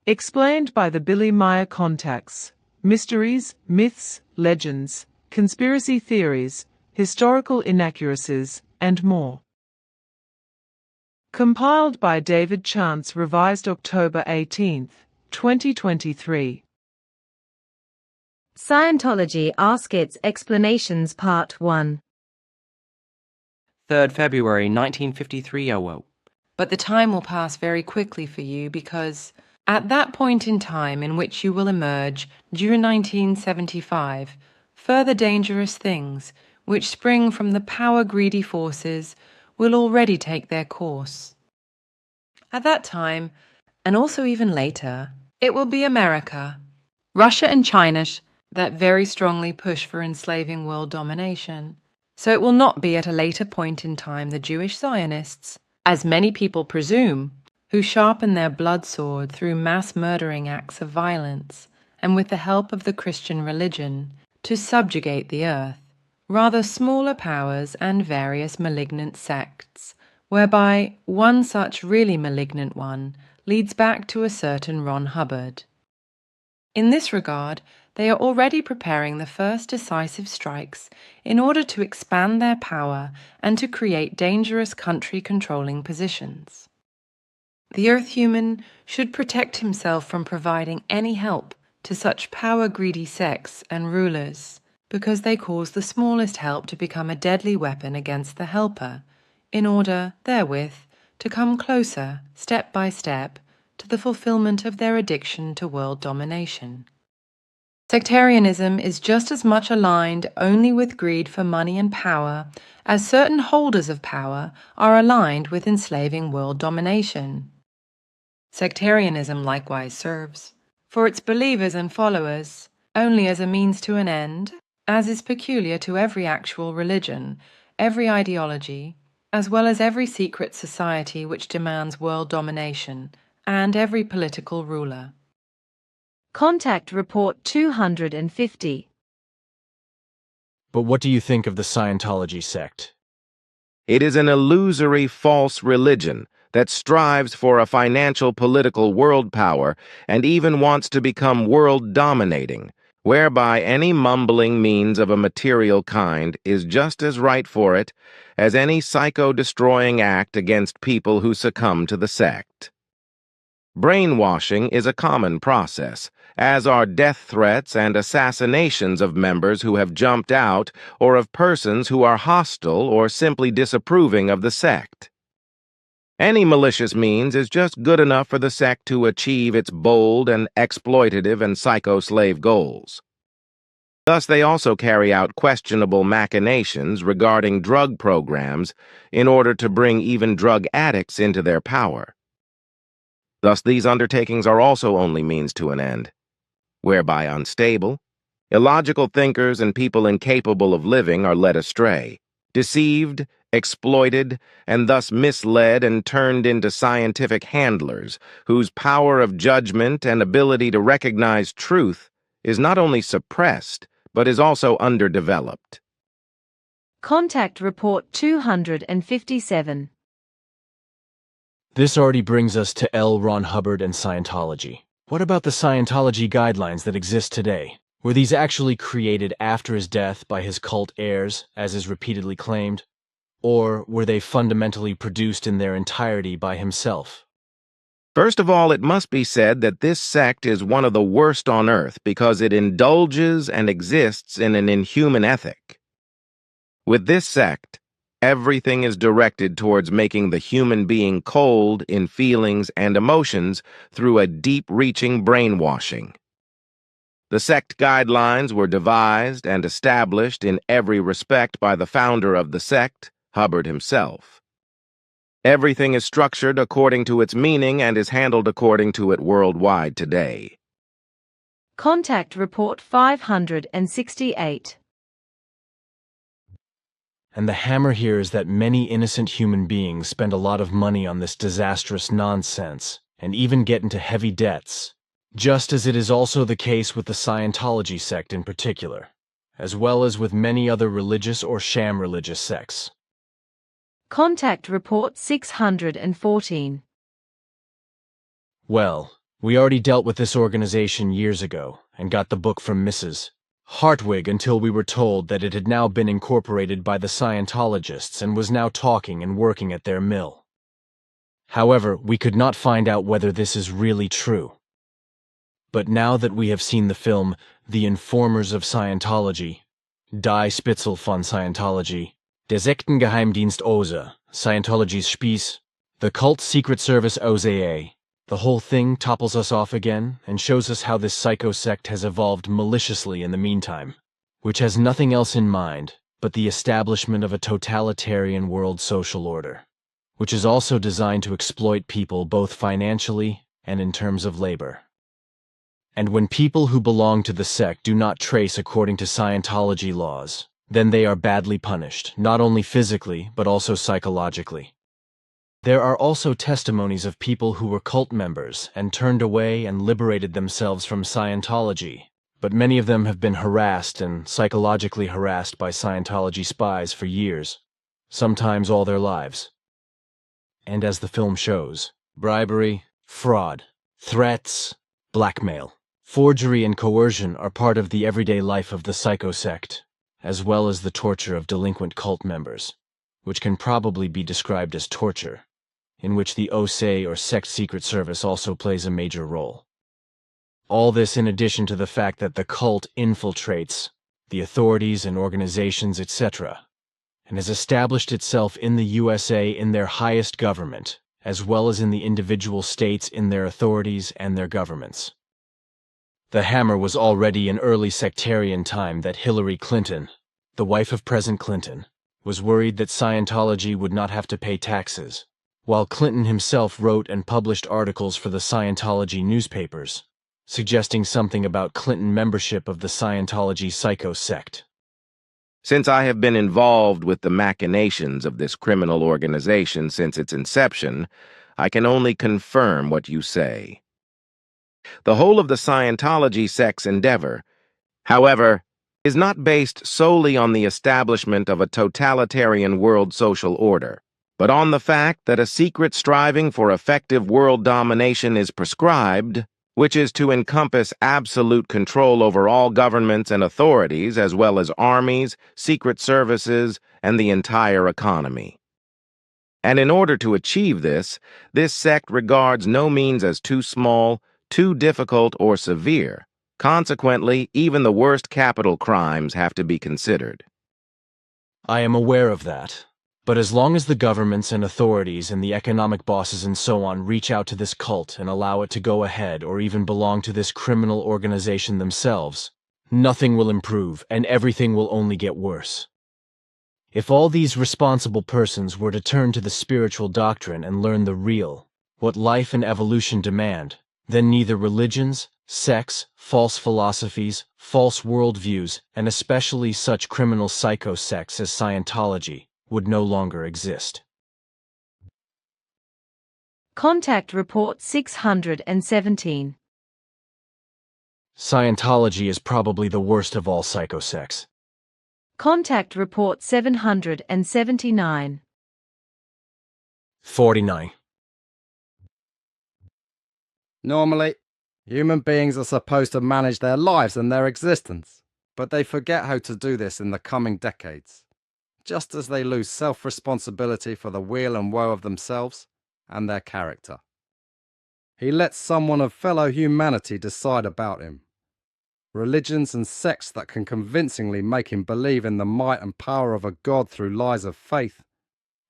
Explained by the Billy Meier contacts. Mysteries, myths, legends, conspiracy theories, historical inaccuracies, and more. Compiled by David Chance, revised October 18, 2023. Scientology Ask Its Explanations Part 1. 3rd February 1953. But the time will pass very quickly for you because at that point in time in which you will emerge, June 1975, further dangerous things, which spring from the power-greedy forces, will already take their course. At that time, and also even later, it will be America, Russia and China that very strongly push for enslaving world domination. So it will not be at a later point in time the Jewish Zionists, as many people presume, who sharpen their blood sword through mass murdering acts of violence and with the help of the Christian religion to subjugate the earth. Rather smaller powers and various malignant sects, whereby one such really malignant one leads back to a certain Ron Hubbard. In this regard, they are already preparing the first decisive strikes in order to expand their power and to create dangerous country-controlling positions. The Earth human should protect himself from providing any help to such power-greedy sects and rulers, because they cause the smallest help to become a deadly weapon against the helper, in order, therewith, to come closer, step by step, to the fulfillment of their addiction to world domination. Sectarianism is just as much aligned only with greed for money and power as certain holders of power are aligned with enslaving world domination. Sectarianism likewise serves, for its believers and followers, only as a means to an end, as is peculiar to every actual religion, every ideology, as well as every secret society which demands world domination, and every political ruler. Contact Report 250. But what do you think of the Scientology sect? It is an illusory false religion that strives for a financial political world power and even wants to become world dominating, whereby any mumbling means of a material kind is just as right for it as any psycho-destroying act against people who succumb to the sect. Brainwashing is a common process, as are death threats and assassinations of members who have jumped out or of persons who are hostile or simply disapproving of the sect. Any malicious means is just good enough for the sect to achieve its bold and exploitative and psycho-slave goals. Thus, they also carry out questionable machinations regarding drug programs in order to bring even drug addicts into their power. Thus, these undertakings are also only means to an end, whereby unstable, illogical thinkers and people incapable of living are led astray, deceived, exploited, and thus misled and turned into scientific handlers whose power of judgment and ability to recognize truth is not only suppressed, but is also underdeveloped. Contact Report 257. This already brings us to L. Ron Hubbard and Scientology. What about the Scientology guidelines that exist today? Were these actually created after his death by his cult heirs, as is repeatedly claimed? Or were they fundamentally produced in their entirety by himself? First of all, it must be said that this sect is one of the worst on earth because it indulges and exists in an inhuman ethic. With this sect, everything is directed towards making the human being cold in feelings and emotions through a deep-reaching brainwashing. The sect guidelines were devised and established in every respect by the founder of the sect, Hubbard himself. Everything is structured according to its meaning and is handled according to it worldwide today. Contact Report 568. And the hammer here is that many innocent human beings spend a lot of money on this disastrous nonsense, and even get into heavy debts, just as it is also the case with the Scientology sect in particular, as well as with many other religious or sham religious sects. Contact Report 614. Well, We already dealt with this organization years ago and got the book from Mrs. Hartwig until we were told that it had now been incorporated by the Scientologists and was now talking and working at their mill. However, we could not find out whether this is really true. But now that we have seen the film The Informers of Scientology, Die Spitzel von Scientology, Der Sektengeheimdienst OSA, Scientology's Spieß, the cult secret service OSA, the whole thing topples us off again and shows us how this psycho-sect has evolved maliciously in the meantime, which has nothing else in mind but the establishment of a totalitarian world social order, which is also designed to exploit people both financially and in terms of labor. And when people who belong to the sect do not trace according to Scientology laws, then they are badly punished, not only physically but also psychologically. There are also testimonies of people who were cult members and turned away and liberated themselves from Scientology, but many of them have been harassed and psychologically harassed by Scientology spies for years, sometimes all their lives. And as the film shows, bribery, fraud, threats, blackmail, forgery and coercion are part of the everyday life of the psycho-sect, as well as the torture of delinquent cult members, which can probably be described as torture, in which the OSA or sect secret service also plays a major role. All this in addition to the fact that the cult infiltrates the authorities and organizations, etc., and has established itself in the USA in their highest government, as well as in the individual states in their authorities and their governments. The hammer was already in early sectarian time that Hillary Clinton, the wife of President Clinton, was worried that Scientology would not have to pay taxes, while Clinton himself wrote and published articles for the Scientology newspapers, suggesting something about Clinton membership of the Scientology psycho-sect. Since I have been involved with the machinations of this criminal organization since its inception, I can only confirm what you say. The whole of the Scientology sect's endeavor, however, is not based solely on the establishment of a totalitarian world social order, but on the fact that a secret striving for effective world domination is prescribed, which is to encompass absolute control over all governments and authorities, as well as armies, secret services, and the entire economy. And in order to achieve this sect regards no means as too small, too difficult, or severe. Consequently, even the worst capital crimes have to be considered. I am aware of that. But as long as the governments and authorities and the economic bosses and so on reach out to this cult and allow it to go ahead or even belong to this criminal organization themselves, nothing will improve and everything will only get worse. If all these responsible persons were to turn to the spiritual doctrine and learn the real, what life and evolution demand, then neither religions, sects, false philosophies, false worldviews, and especially such criminal psycho-sects as Scientology would no longer exist. Contact Report 617. Scientology is probably the worst of all psycho-sects. Contact Report 779. 49. Normally, human beings are supposed to manage their lives and their existence, but they forget how to do this in the coming decades, just as they lose self-responsibility for the weal and woe of themselves and their character. He lets someone of fellow humanity decide about him. Religions and sects that can convincingly make him believe in the might and power of a God through lies of faith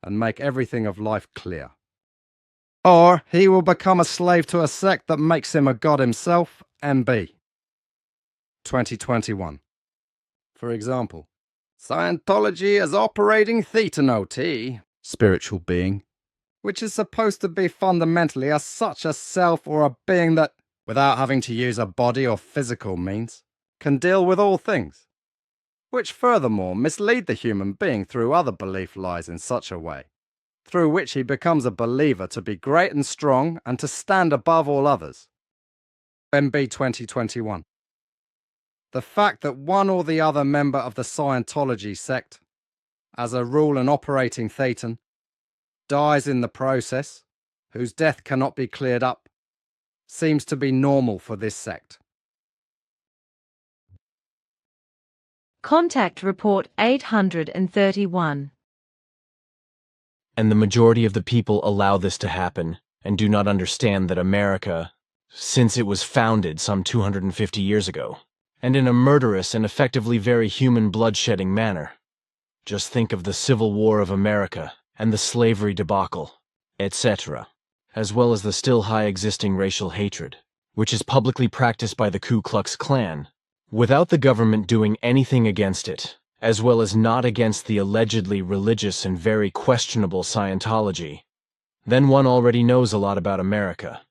and make everything of life clear. Or he will become a slave to a sect that makes him a God himself, MB. 2021. For example, Scientology is operating Thetanoti, spiritual being, which is supposed to be fundamentally as such a self or a being that, without having to use a body or physical means, can deal with all things, which furthermore mislead the human being through other belief lies in such a way, through which he becomes a believer to be great and strong and to stand above all others. MB 2021. The fact that one or the other member of the Scientology sect, as a rule an operating Thetan, dies in the process, whose death cannot be cleared up, seems to be normal for this sect. Contact Report 831. And the majority of the people allow this to happen and do not understand that America, since it was founded some 250 years ago, and in a murderous and effectively very human bloodshedding manner. Just think of the Civil War of America and the slavery debacle, etc., as well as the still high existing racial hatred, which is publicly practiced by the Ku Klux Klan, without the government doing anything against it, as well as not against the allegedly religious and very questionable Scientology. Then one already knows a lot about America.